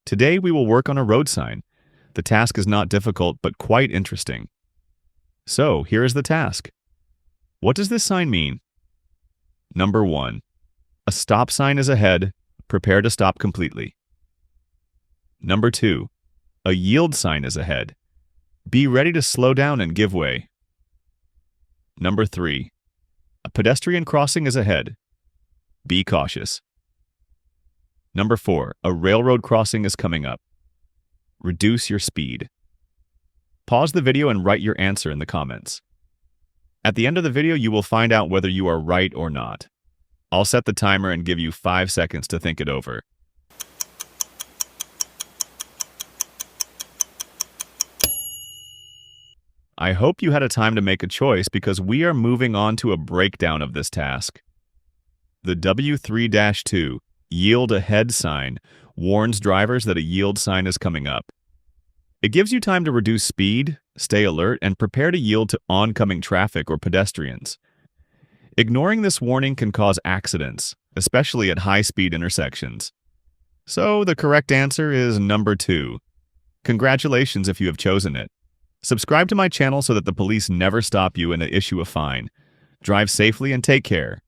Today we will work on a road sign. The task is not difficult but quite interesting. So, here is the task. What does this sign mean? Number 1. A stop sign is ahead. Prepare to stop completely. Number 2. A yield sign is ahead. Be ready to slow down and give way. Number 3. A pedestrian crossing is ahead. Be cautious. Number 4. A railroad crossing is coming up. Reduce your speed. Pause the video and write your answer in the comments. At the end of the video, you will find out whether you are right or not. I'll set the timer and give you 5 seconds to think it over. I hope you had a time to make a choice because we are moving on to a breakdown of this task. The W3-2 Yield Ahead sign warns drivers that a yield sign is coming up. It gives you time to reduce speed, stay alert, and prepare to yield to oncoming traffic or pedestrians. Ignoring this warning can cause accidents, especially at high-speed intersections. So the correct answer is number 2. Congratulations if you have chosen it. Subscribe to my channel so that the police never stop you and issue a fine. Drive safely and take care.